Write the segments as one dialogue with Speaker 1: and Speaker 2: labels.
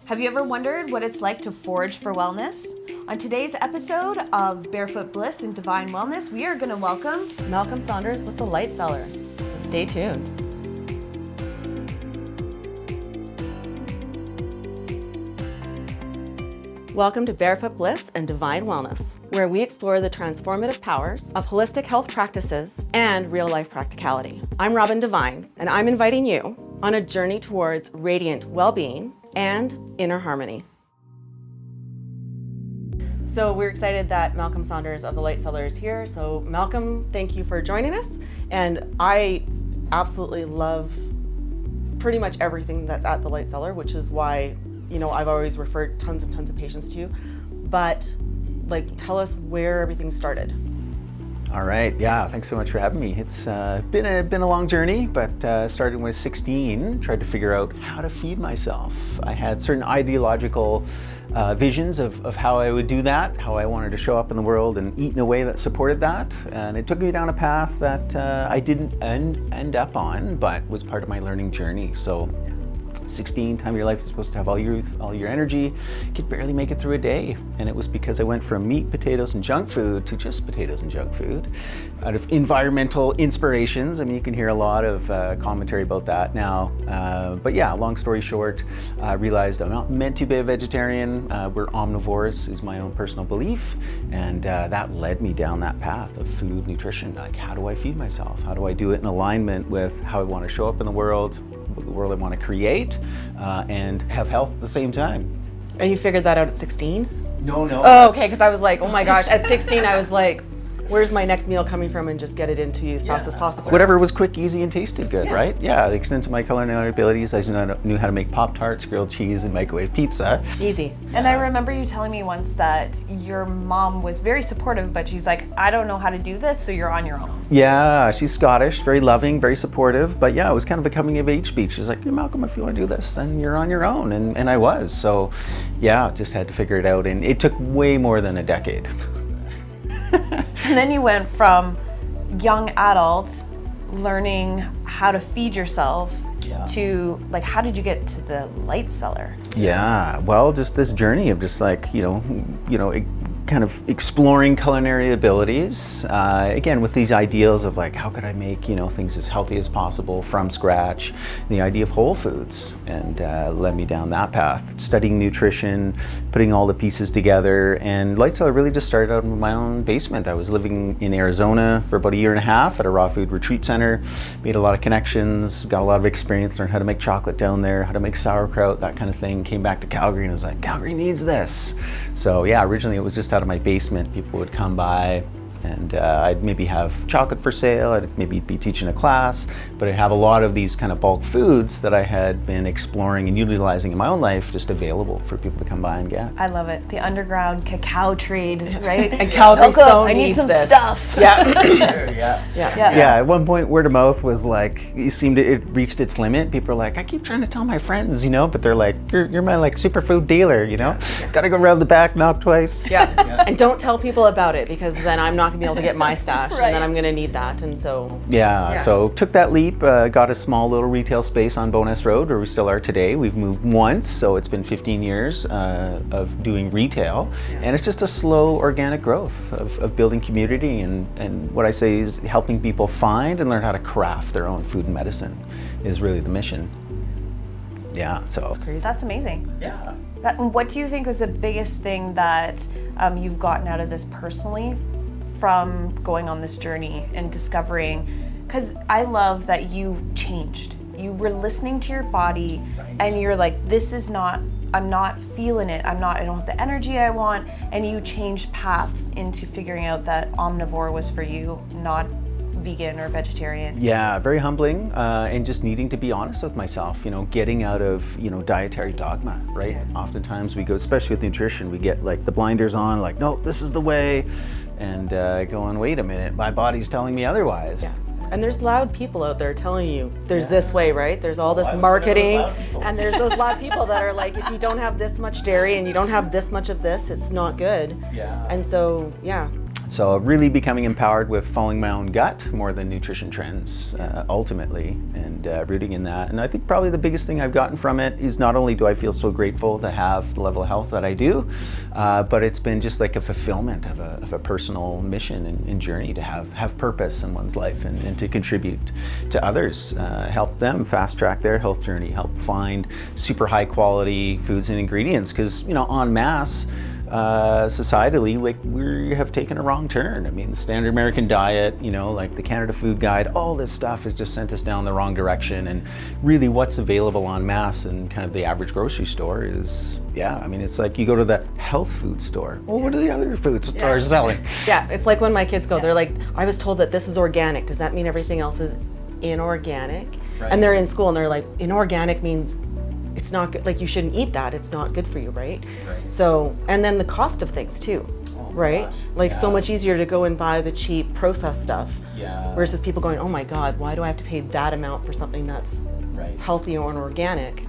Speaker 1: Have you ever wondered what it's like to forage for wellness? On today's episode of Barefoot Bliss and Divine Wellness, we are going to welcome
Speaker 2: Malcolm Saunders with the Light Cellar. Stay tuned. Welcome to Barefoot Bliss and Divine Wellness, where we explore the transformative powers of holistic health practices and real-life practicality. I'm Robin Devine, and I'm inviting you on a journey towards radiant well-being and inner harmony. So we're excited that Malcolm Saunders of the Light Cellar is here. So Malcolm, thank you for joining us. And I absolutely love pretty much everything that's at the Light Cellar, which is why, you know, I've always referred tons and tons of patients to you. But tell us where everything started.
Speaker 3: All right, yeah, thanks so much for having me. It's been a long journey, but started when I was 16, tried to figure out how to feed myself. I had certain ideological visions of how I would do that, how I wanted to show up in the world and eat in a way that supported that. And it took me down a path that I didn't end up on, but was part of my learning journey. So 16, time of your life, you're supposed to have all your energy. You could barely make it through a day. And it was because I went from meat, potatoes, and junk food to just potatoes and junk food out of environmental inspirations. I mean, you can hear a lot of commentary about that now. But yeah, long story short, I realized I'm not meant to be a vegetarian. We're omnivores is my own personal belief. And that led me down that path of food, nutrition. Like, how do I feed myself? How do I do it in alignment with how I want to show up in the world I want to create, and have health at the same time.
Speaker 2: And you figured that out at 16?
Speaker 3: No.
Speaker 2: Oh, okay, because I was like, oh my gosh, at 16 I was like, where's my next meal coming from, and just get it into you as fast as possible.
Speaker 3: Whatever was quick, easy, and tasted good, right? Yeah, the extent of my culinary abilities, I knew how to make Pop-Tarts, grilled cheese, and microwave pizza.
Speaker 2: Easy.
Speaker 1: And I remember you telling me once that your mom was very supportive, but she's like, I don't know how to do this, so you're on your own.
Speaker 3: Yeah, she's Scottish, very loving, very supportive, but yeah, it was kind of a coming of age speech. She's like, hey, Malcolm, if you want to do this, then you're on your own, and I was. So yeah, just had to figure it out, and it took way more than a decade.
Speaker 1: And then you went from young adult learning how to feed yourself to how did you get to the Light Cellar?
Speaker 3: Yeah, well, just this journey of just kind of exploring culinary abilities, again with these ideals of how could I make things as healthy as possible from scratch, the idea of whole foods, and led me down that path, studying nutrition, putting all the pieces together. And Light Cellar really just started out in my own basement. I was living in Arizona for about a year and a half at a raw food retreat center, made a lot of connections, got a lot of experience, learned how to make chocolate down there, how to make sauerkraut, that kind of thing. Came back to Calgary and was like, Calgary needs this. So yeah, originally it was just out of my basement. People would come by and I'd maybe have chocolate for sale, I'd maybe be teaching a class, but I'd have a lot of these kind of bulk foods that I had been exploring and utilizing in my own life just available for people to come by and get.
Speaker 1: I love it. The underground cacao trade, right?
Speaker 2: And Calgary
Speaker 1: I need some stuff.
Speaker 2: Yeah.
Speaker 3: Sure, yeah. At one point, word of mouth was it reached its limit. People are like, I keep trying to tell my friends, but they're like, you're my superfood dealer, Gotta go around the back, knock twice.
Speaker 2: Yeah. And don't tell people about it, because then I'm not gonna be able to get my stash,
Speaker 1: Right.
Speaker 2: and then I'm gonna need that. And so
Speaker 3: so took that leap, got a small little retail space on Bonus Road where we still are today. We've moved once, so it's been 15 years of doing retail, and it's just a slow organic growth of building community, and what I say is helping people find and learn how to craft their own food and medicine is really the mission. Yeah, so
Speaker 2: it's crazy.
Speaker 1: That's amazing.
Speaker 3: yeah.
Speaker 1: What do you think was the biggest thing that you've gotten out of this personally from going on this journey and discovering? Because I love that you changed. You were listening to your body, and you're like, I'm not feeling it. I don't have the energy I want. And you changed paths into figuring out that omnivore was for you, not vegan or vegetarian.
Speaker 3: Yeah, very humbling, and just needing to be honest with myself, getting out of, dietary dogma, right? Yeah. Oftentimes we go, especially with nutrition, we get the blinders on, no, this is the way, and going, wait a minute, my body's telling me otherwise.
Speaker 2: Yeah. And there's loud people out there telling you there's this way, right? There's all this marketing, and there's those loud people that are like, if you don't have this much dairy and you don't have this much of this, it's not good.
Speaker 3: Yeah.
Speaker 2: And so, yeah.
Speaker 3: So really becoming empowered with following my own gut more than nutrition trends, ultimately, and rooting in that. And I think probably the biggest thing I've gotten from it is not only do I feel so grateful to have the level of health that I do, but it's been just like a fulfillment of a personal mission and journey to have purpose in one's life and to contribute to others, help them fast track their health journey, help find super high quality foods and ingredients, because en masse, societally, like we have taken a wrong turn. I mean, the standard American diet, like the Canada Food Guide, all this stuff has just sent us down the wrong direction. And really what's available en masse in kind of the average grocery store is, it's like you go to the health food store. Well, what are the other food stores selling?
Speaker 2: Yeah, it's like when my kids go, they're like, I was told that this is organic. Does that mean everything else is inorganic?
Speaker 3: Right.
Speaker 2: And they're in school and they're like, inorganic means it's not good, like you shouldn't eat that, it's not good for you, right? So, and then the cost of things too, right? Like so much easier to go and buy the cheap processed stuff versus people going, oh my God, why do I have to pay that amount for something that's healthy or organic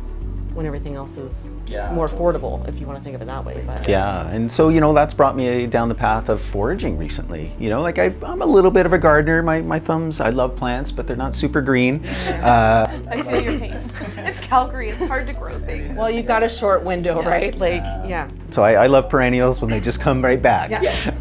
Speaker 2: when everything else is more affordable, if you want to think of it that way. But
Speaker 3: and so that's brought me down the path of foraging recently. Like I'm a little bit of a gardener. My thumbs, I love plants, but they're not super green.
Speaker 1: I feel your pain. It's Calgary, it's hard to grow things.
Speaker 2: Well, you've got a short window, right? Like,
Speaker 3: So I love perennials when they just come right back.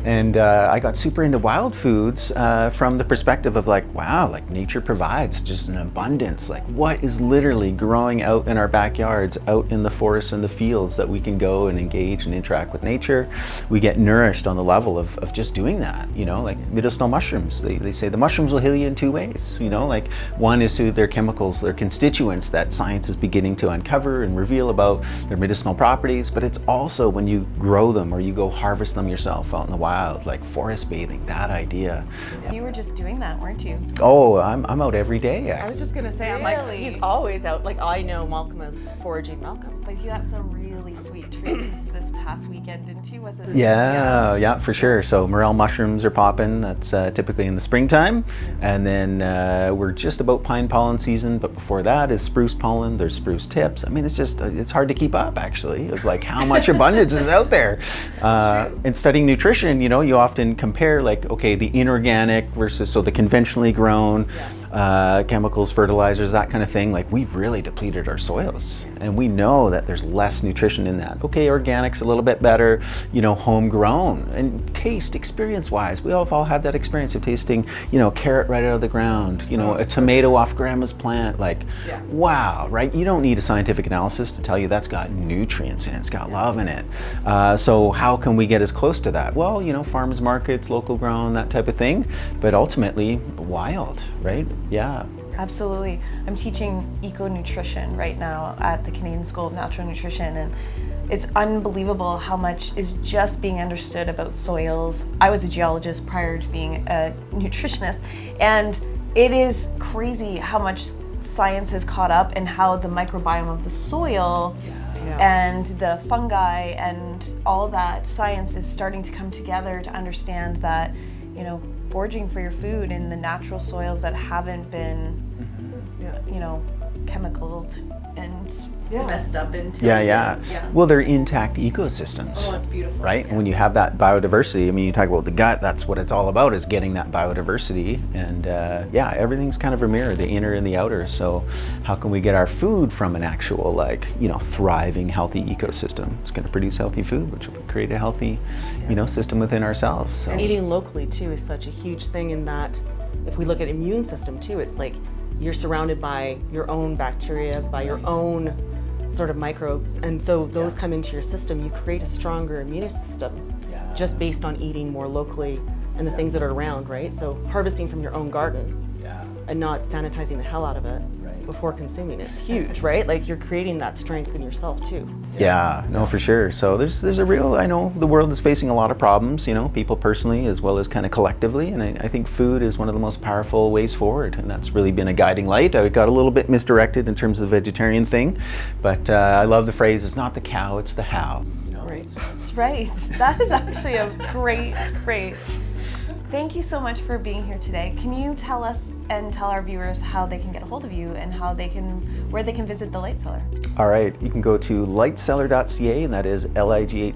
Speaker 3: And I got super into wild foods from the perspective of like, wow, like nature provides just an abundance. Like what is literally growing out in our backyards, out in the forests and the fields that we can go and engage and interact with nature. We get nourished on the level of just doing that, like medicinal mushrooms. They say the mushrooms will heal you in two ways, like one is through their chemicals, their constituents that science is beginning to uncover and reveal about their medicinal properties, but it's also when you grow them or you go harvest them yourself out in the wild, like forest bathing, that idea.
Speaker 1: You were just doing that, weren't you?
Speaker 3: Oh, I'm out every day, actually.
Speaker 2: I was just gonna say, I'm like, he's always out. Like I know Malcolm as Foraging Malcolm.
Speaker 1: But you got some really sweet treats this past weekend, didn't you? Was it?
Speaker 3: Yeah, for sure. So morel mushrooms are popping. That's typically in the springtime. And then we're just about pine pollen season, but before that is spruce pollen. There's spruce tips. I mean, it's just, it's hard to keep up actually, of like how much abundance is out there. In studying nutrition, you often compare like, okay, the inorganic versus, so the conventionally grown, chemicals, fertilizers, that kind of thing. Like we've really depleted our soils and we know that there's less nutrition in that. Okay, organic's a little bit better, homegrown, and taste, experience-wise, we all had that experience of tasting, carrot right out of the ground, a tomato off grandma's plant, like, wow, right? You don't need a scientific analysis to tell you that's got nutrients in it, it's got love in it. So how can we get as close to that? Well, farmers markets, local grown, that type of thing, but ultimately wild, right? Yeah.
Speaker 1: Absolutely. I'm teaching eco-nutrition right now at the Canadian School of Natural Nutrition, and it's unbelievable how much is just being understood about soils. I was a geologist prior to being a nutritionist, and it is crazy how much science has caught up and how the microbiome of the soil and the fungi and all that science is starting to come together to understand that, foraging for your food in the natural soils that haven't been, chemicaled and messed up into.
Speaker 3: Well, they're intact ecosystems.
Speaker 1: Oh, it's beautiful.
Speaker 3: Right? And when you have that biodiversity, I mean, you talk about the gut, that's what it's all about, is getting that biodiversity. And everything's kind of a mirror, the inner and the outer. So how can we get our food from an actual, thriving, healthy ecosystem? It's going to produce healthy food, which will create a healthy, system within ourselves. So.
Speaker 2: And eating locally too is such a huge thing in that if we look at immune system too, it's like you're surrounded by your own bacteria, by your own sort of microbes, and so those come into your system. You create a stronger immune system just based on eating more locally and the things that are around, right? So harvesting from your own garden and not sanitizing the hell out of it before consuming it's huge, right? Like you're creating that strength in yourself too.
Speaker 3: No, for sure. So there's a real, I know the world is facing a lot of problems, people personally as well as kind of collectively, and I think food is one of the most powerful ways forward, and that's really been a guiding light. I got a little bit misdirected in terms of the vegetarian thing, but I love the phrase, it's not the cow, it's the how.
Speaker 2: Right.
Speaker 1: That's right. That is actually a great phrase. Thank you so much for being here today. Can you tell us and tell our viewers how they can get a hold of you and where they can visit the Light Cellar?
Speaker 3: All right, you can go to lightcellar.ca, and that is lightcellar.ca,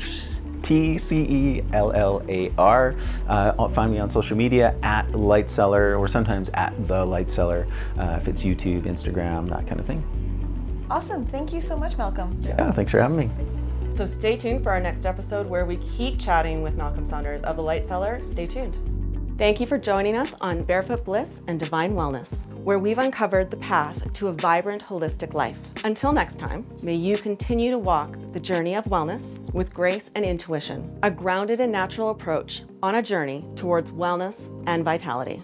Speaker 3: TCELLAR. Find me on social media at Light Cellar, or sometimes at The Light Cellar, if it's YouTube, Instagram, that kind of thing.
Speaker 1: Awesome. Thank you so much, Malcolm.
Speaker 3: Yeah, thanks for having me.
Speaker 2: So stay tuned for our next episode where we keep chatting with Malcolm Saunders of the Light Cellar. Stay tuned. Thank you for joining us on Barefoot Bliss and Divine Wellness, where we've uncovered the path to a vibrant, holistic life. Until next time, may you continue to walk the journey of wellness with grace and intuition, a grounded and natural approach on a journey towards wellness and vitality.